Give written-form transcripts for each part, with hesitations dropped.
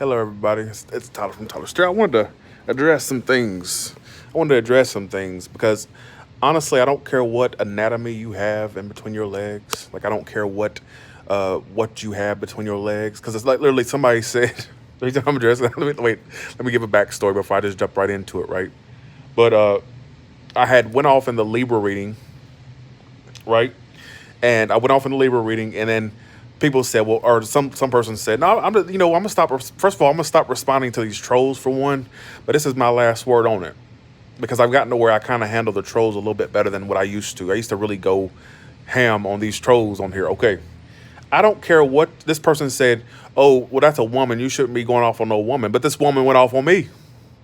Hello, everybody. It's Tyler from Tyler Street. I wanted to address some things. I wanted to address some things because honestly, I don't care what anatomy you have in between your legs. Like, I don't care what you have between your legs because it's like literally somebody said. The reason I'm addressing. Wait. Let me give a backstory before I just jump right into it. Right, but I had went off in the Libra reading. Right, and I went off in the Libra reading, and then people said, well, or some person said, no, I'm gonna stop. First of all, I'm gonna stop responding to these trolls for one, but this is my last word on it because I've gotten to where I kind of handle the trolls a little bit better than what I used to. I used to really go ham on these trolls on here. Okay, I don't care what this person said. Oh, well, that's a woman. You shouldn't be going off on no woman. But this woman went off on me.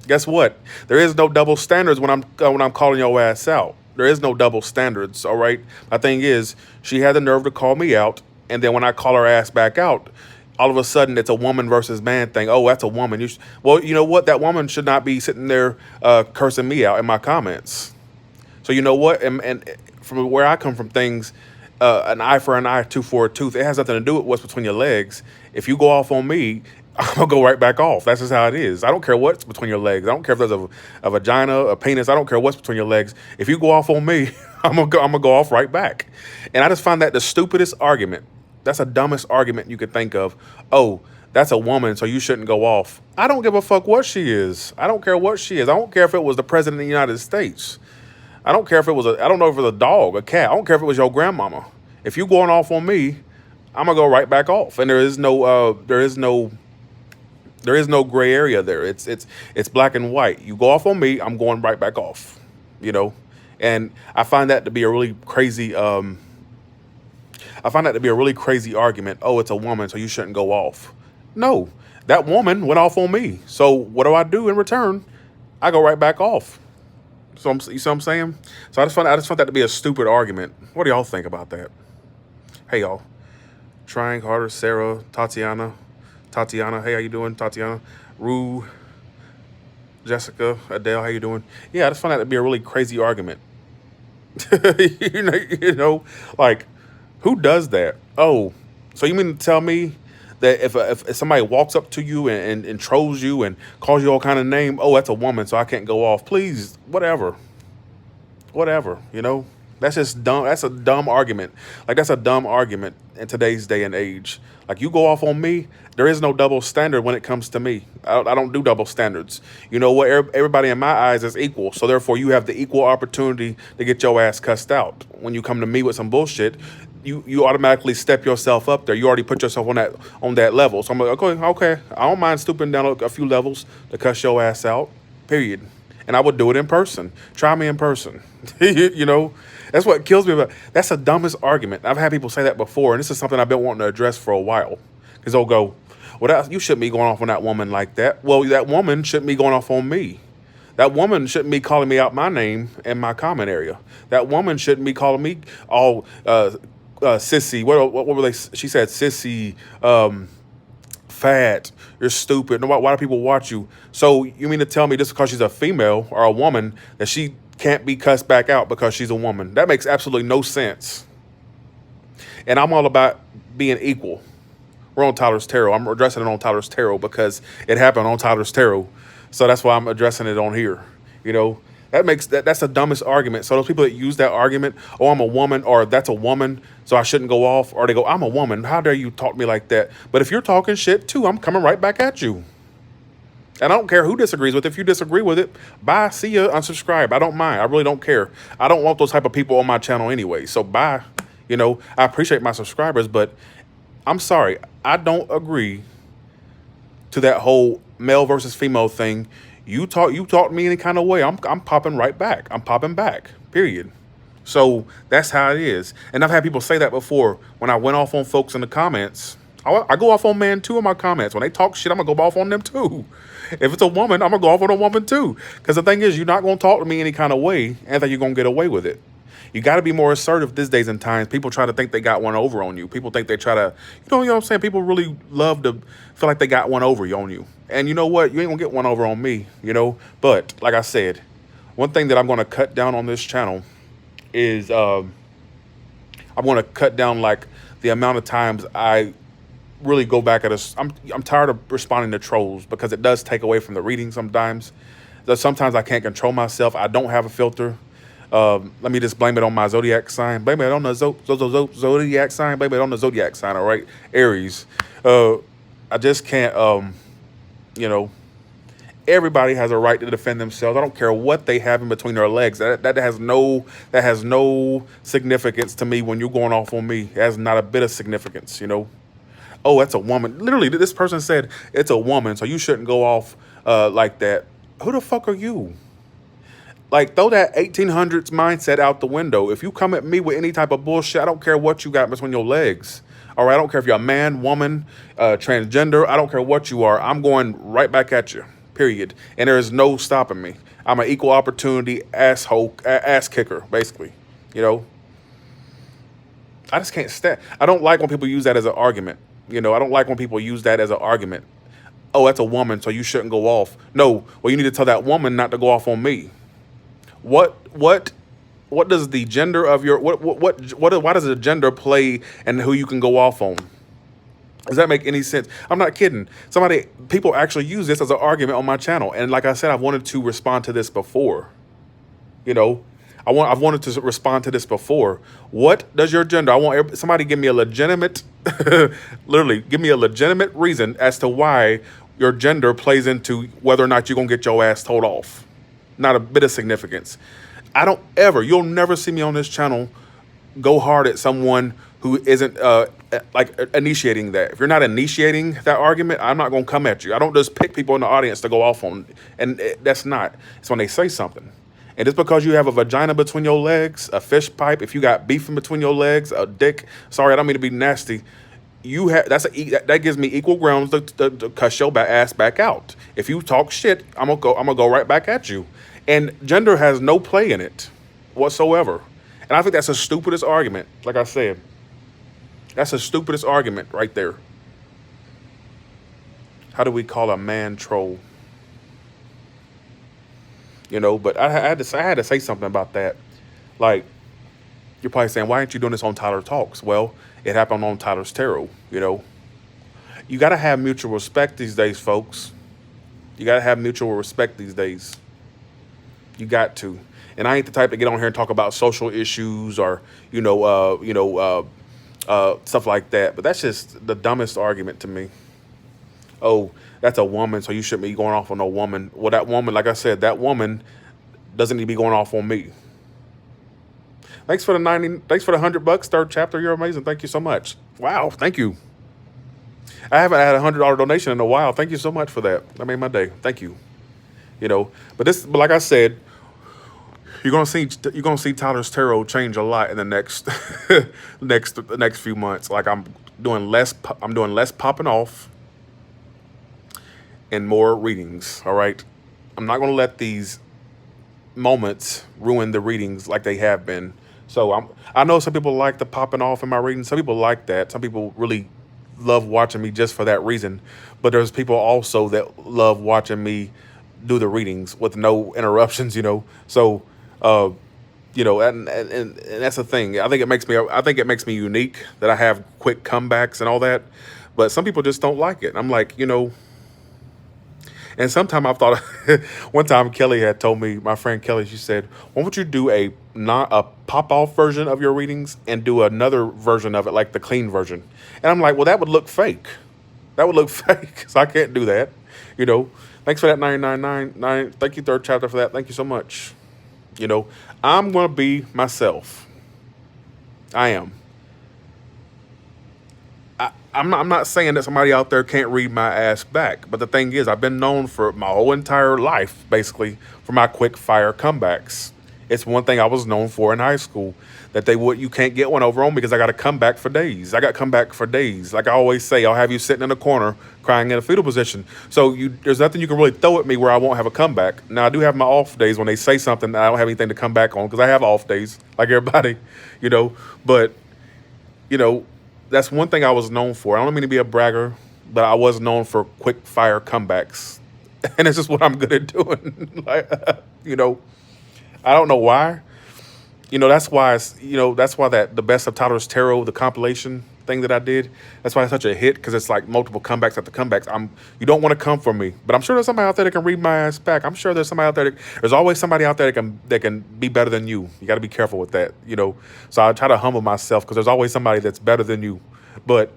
Guess what? There is no double standards when I'm calling your ass out. There is no double standards. All right. My thing is, she had the nerve to call me out, and then when I call her ass back out, all of a sudden it's a woman versus man thing. Oh, that's a woman. Well, you know what? That woman should not be sitting there cursing me out in my comments. So you know what? And from where I come from, things, an eye for an eye, tooth for a tooth. It has nothing to do with what's between your legs. If you go off on me, I'm gonna go right back off. That's just how it is. I don't care what's between your legs. I don't care if there's a vagina, a penis. I don't care what's between your legs. If you go off on me, I'm gonna go off right back. And I just find that the stupidest argument. That's the dumbest argument you could think of. Oh, that's a woman, so you shouldn't go off. I don't give a fuck what she is. I don't care what she is. I don't care if it was the president of the United States. I don't care if it was I don't know if it was a dog, a cat. I don't care if it was your grandmama. If you going off on me, I'm gonna go right back off. And there is no gray area there. It's black and white. You go off on me, I'm going right back off. You know, and I find that to be a really crazy. I find that to be a really crazy argument. Oh, it's a woman, so you shouldn't go off. No, that woman went off on me. So what do I do in return? I go right back off. So you see what I'm saying? So I just find that to be a stupid argument. What do y'all think about that? Hey y'all, trying harder. Sarah, Tatiana. Hey, how you doing, Tatiana? Rue, Jessica, Adele. How you doing? Yeah, I just find that to be a really crazy argument. you know, like who does that? Oh, so you mean to tell me that if somebody walks up to you and trolls you and calls you all kind of name, oh, that's a woman, so I can't go off. Please, whatever. That's just dumb. That's a dumb argument. Like that's a dumb argument in today's day and age. Like you go off on me, there is no double standard when it comes to me. I don't do double standards. You know what? Everybody in my eyes is equal. So therefore, you have the equal opportunity to get your ass cussed out. When you come to me with some bullshit, you automatically step yourself up there. You already put yourself on that level. So I'm like, okay. I don't mind stooping down a few levels to cuss your ass out. Period. And I would do it in person. Try me in person. you know, that's what kills me about. That's the dumbest argument. I've had people say that before, and this is something I've been wanting to address for a while. Because they'll go, well, you shouldn't be going off on that woman like that. Well, that woman shouldn't be going off on me. That woman shouldn't be calling me out my name in my comment area. That woman shouldn't be calling me all sissy. What were they? She said sissy, fat. You're stupid. Why do people watch you? So you mean to tell me just because she's a female or a woman that she can't be cussed back out because she's a woman? That makes absolutely no sense. And I'm all about being equal. We're on Tyler's Tarot. I'm addressing it on Tyler's Tarot because it happened on Tyler's Tarot. So that's why I'm addressing it on here. You know, that's the dumbest argument. So those people that use that argument, oh, I'm a woman, or that's a woman, so I shouldn't go off, or they go, I'm a woman, how dare you talk to me like that? But if you're talking shit too, I'm coming right back at you. And I don't care who disagrees with it. If you disagree with it, bye, see ya, unsubscribe. I don't mind. I really don't care. I don't want those type of people on my channel anyway. So bye. I appreciate my subscribers, but I'm sorry. I don't agree to that whole male versus female thing. You talk to me any kind of way, I'm popping right back. I'm popping back. Period. So that's how it is. And I've had people say that before when I went off on folks in the comments. I go off on men too in my comments. When they talk shit, I'm gonna go off on them too. If it's a woman, I'm gonna go off on a woman too. Because the thing is, you're not gonna talk to me any kind of way and think you're gonna get away with it. You got to be more assertive these days and times. People try to think they got one over on you. People think they try to, you know what I'm saying? People really love to feel like they got one over on you. And you know what? You ain't gonna get one over on me, But like I said, one thing that I'm gonna cut down on this channel is I'm gonna cut down like the amount of times I really go back at us. I'm tired of responding to trolls because it does take away from the reading sometimes. Sometimes I can't control myself. I don't have a filter. Let me just blame it on my zodiac sign. Blame it on the zodiac sign. Blame it on the zodiac sign. All right, Aries. I just can't. You know, everybody has a right to defend themselves. I don't care what they have in between their legs. That has no significance to me when you're going off on me. It has not a bit of significance. Oh, that's a woman. Literally, this person said it's a woman, so you shouldn't go off like that. Who the fuck are you? Like, throw that 1800s mindset out the window. If you come at me with any type of bullshit, I don't care what you got between your legs. All right, I don't care if you're a man, woman, transgender. I don't care what you are. I'm going right back at you, period. And there is no stopping me. I'm an equal opportunity ass kicker, basically. I just can't stand. I don't like when people use that as an argument. I don't like when people use that as an argument. Oh, that's a woman, so you shouldn't go off. No, well, you need to tell that woman not to go off on me. What does the gender of your why does the gender play and who you can go off on? Does that make any sense? I'm not kidding. People actually use this as an argument on my channel, and like I said, I've wanted to respond to this before. I've wanted to respond to this before. What does your gender? I want somebody give me a legitimate, literally give me a legitimate reason as to why your gender plays into whether or not you're gonna get your ass told off. Not a bit of significance. You'll never see me on this channel go hard at someone who isn't initiating that. If you're not initiating that argument, I'm not gonna come at you. I don't just pick people in the audience to go off on, and that's not. It's when they say something. And just because you have a vagina between your legs, a fish pipe, if you got beef in between your legs, a dick. Sorry, I don't mean to be nasty. That gives me equal grounds to cuss your ass back out. If you talk shit, I'm gonna go right back at you. And gender has no play in it whatsoever. And I think that's the stupidest argument. Like I said, that's the stupidest argument right there. How do we call a man troll? But I had to say something about that. Like, you're probably saying, why aren't you doing this on Tyler Talks? Well, it happened on Tyler's Tarot. You got to have mutual respect these days, folks. You got to have mutual respect these days. You got to. And I ain't the type to get on here and talk about social issues or, stuff like that. But that's just the dumbest argument to me. Oh, that's a woman, so you shouldn't be going off on a woman. Well, that woman, like I said, that woman doesn't need to be going off on me. Thanks for the $100. Third chapter. You're amazing. Thank you so much. Wow. Thank you. I haven't had a $100 donation in a while. Thank you so much for that. That made my day. Thank you. But like I said, you're gonna see Tyler's Tarot change a lot in the next next few months. Like I'm doing less popping off and more readings. All right. I'm not gonna let these moments ruin the readings like they have been. So I know some people like the popping off in my readings. Some people like that. Some people really love watching me just for that reason. But there's people also that love watching me do the readings with no interruptions, So, and that's the thing. I think it makes me unique that I have quick comebacks and all that. But some people just don't like it. I'm like, and sometime I've thought, one time Kelly had told me, my friend Kelly, she said, why don't you do a pop-off version of your readings and do another version of it, like the clean version? And I'm like, well, that would look fake. So I can't do that, Thanks for that 999. Thank you, third chapter, for that. Thank you so much. I'm going to be myself. I am. I'm not saying that somebody out there can't read my ass back, but the thing is, I've been known for my whole entire life, basically, for my quick fire comebacks. It's one thing I was known for in high school, that you can't get one over on me because I got to come back for days. Like I always say, I'll have you sitting in a corner crying in a fetal position. So there's nothing you can really throw at me where I won't have a comeback. Now, I do have my off days when they say something that I don't have anything to come back on, because I have off days like everybody, But, that's one thing I was known for. I don't mean to be a bragger, but I was known for quick fire comebacks. And it's just what I'm good at doing. I don't know why. That's why the Best of Tyler's Tarot, the compilation thing that I did. That's why it's such a hit, because it's like multiple comebacks after comebacks. You don't want to come for me, but I'm sure there's somebody out there that can read my ass back. I'm sure there's somebody out there. There's always somebody out there that can be better than you. You got to be careful with that, you know. So I try to humble myself, because there's always somebody that's better than you. But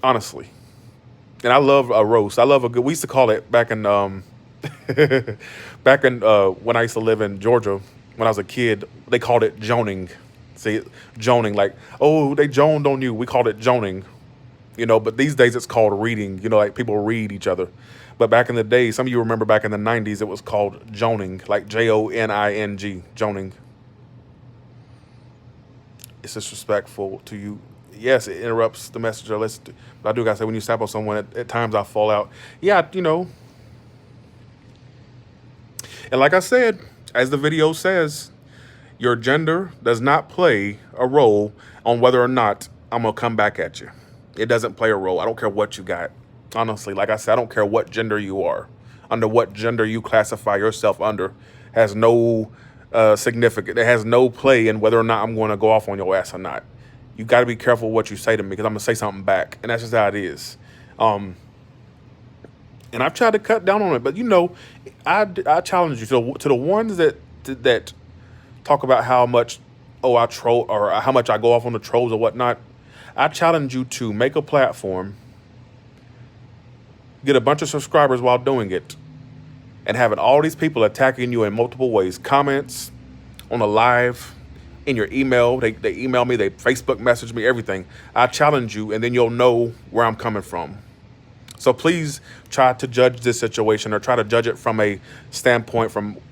honestly, and I love a roast. I love a good. We used to call it back in back in when I used to live in Georgia when I was a kid. They called it joning. See, joning, like, oh, they joned on you. We called it joning, you know. But these days it's called reading. You know, like people read each other. But back in the day, some of you remember back in the 90s, it was called joning, like Joning, joning. It's disrespectful to you. Yes, it interrupts the message I listen to. But I do gotta say, when you step on someone, at times I fall out. Yeah, you know. And like I said, as the video says, your gender does not play a role on whether or not I'm gonna come back at you. It doesn't play a role. I don't care what you got. Honestly, like I said, I don't care what gender you are. Under what gender you classify yourself under has no significance. It has no play in whether or not I'm going to go off on your ass or not. You got to be careful what you say to me, because I'm going to say something back. And that's just how it is. And I've tried to cut down on it. But, you know, I challenge you to the ones that talk about how much, I troll, or how much I go off on the trolls or whatnot. I challenge you to make a platform, get a bunch of subscribers while doing it, and having all these people attacking you in multiple ways. Comments, on a live, in your email. They email me, they Facebook message me, everything. I challenge you, and then you'll know where I'm coming from. So please try to judge this situation, or try to judge it from a standpoint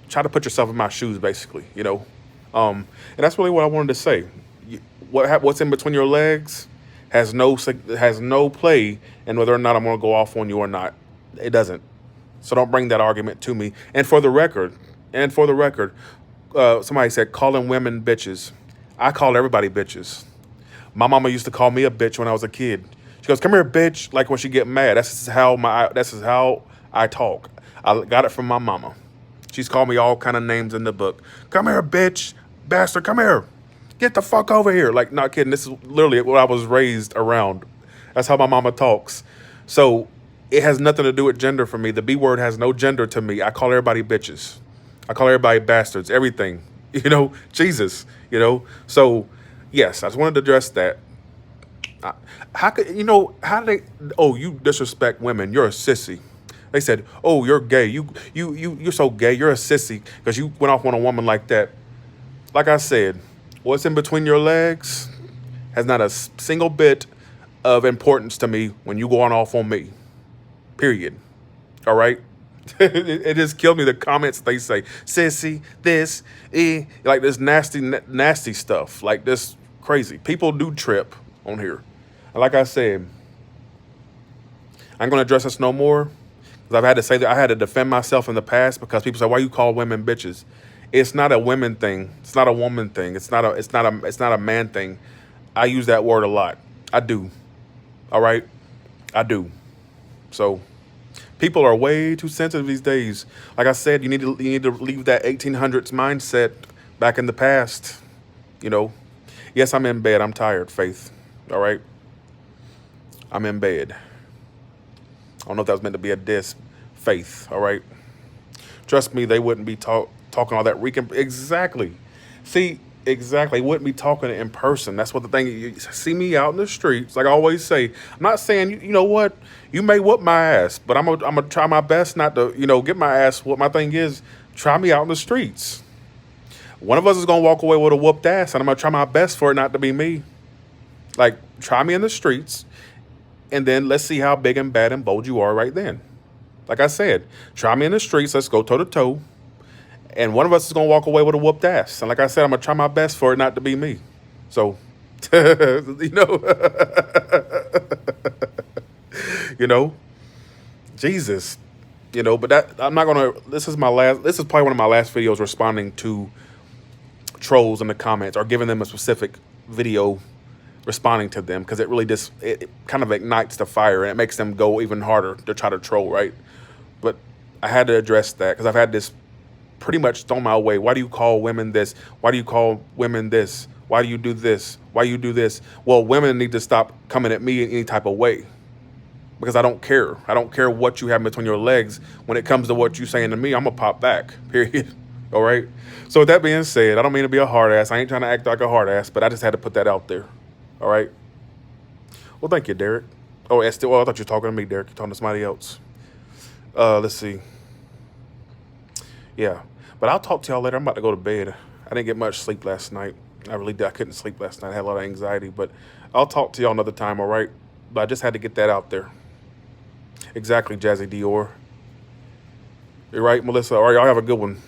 try to put yourself in my shoes, basically, you know. And that's really what I wanted to say. What's in between your legs has no play in whether or not I'm going to go off on you or not. It doesn't. So don't bring that argument to me. And for the record, somebody said calling women bitches. I call everybody bitches. My mama used to call me a bitch when I was a kid. She goes, "Come here, bitch," like when she get mad. That's just how I talk. I got it from my mama. She's called me all kind of names in the book. "Come here, bitch, bastard, come here. Get the fuck over here." Like, not kidding. This is literally what I was raised around. That's how my mama talks. So it has nothing to do with gender for me. The B word has no gender to me. I call everybody bitches. I call everybody bastards, everything. You know, Jesus, you know. So, yes, I just wanted to address that. How do they, "Oh, you disrespect women. You're a sissy." They said, "Oh, you're gay. You're so gay. You're a sissy because you went off on a woman like that." Like I said, what's in between your legs has not a single bit of importance to me when you go on off on me. Period. All right? It just killed me, the comments they say. Sissy, this, like this nasty stuff. Like this crazy. People do trip on here. And like I said, I'm going to address this no more. Because I've had to say that I had to defend myself in the past, because people say, "Why you call women bitches?" It's not a women thing. It's not a woman thing. It's not a man thing. I use that word a lot. I do. All right? I do. So people are way too sensitive these days. Like I said, you need to leave that 1800s mindset back in the past. You know. Yes, I'm in bed. I'm tired, Faith. All right? I'm in bed. I don't know if that was meant to be a diss. Faith. All right? Trust me, they wouldn't be talking all that exactly. See, exactly. Wouldn't be talking in person. That's what the thing. You see me out in the streets, like I always say. I'm not saying you know what, you may whoop my ass, but I'm gonna try my best not to get my ass whooped. My thing is, try me out in the streets. One of us is gonna walk away with a whooped ass, and I'm gonna try my best for it not to be me. Like, try me in the streets, and then let's see how big and bad and bold you are right then. Like I said, try me in the streets. Let's go toe to toe. And one of us is going to walk away with a whooped ass. And like I said, I'm going to try my best for it not to be me. So, Jesus, but that, I'm not going to, this is probably one of my last videos responding to trolls in the comments, or giving them a specific video responding to them, because it really it kind of ignites the fire, and it makes them go even harder to try to troll, right? But I had to address that, because I've had this pretty much thrown my way. Why do you call women this? Why do you call women this? Why do you do this? Why you do this? Well, women need to stop coming at me in any type of way because I don't care. I don't care what you have between your legs. When it comes to what you saying to me, I'm gonna pop back. Period. All right. So with that being said, I don't mean to be a hard ass. I ain't trying to act like a hard ass, but I just had to put that out there. All right. Well, thank you, Derek. Oh, and still, well, I thought you were talking to me, Derek. You're talking to somebody else. Let's see. Yeah. But I'll talk to y'all later. I'm about to go to bed. I didn't get much sleep last night. I really did. I couldn't sleep last night. I had a lot of anxiety, but I'll talk to y'all another time, all right? But I just had to get that out there. Exactly, Jazzy Dior. You're right, Melissa. All right, y'all have a good one.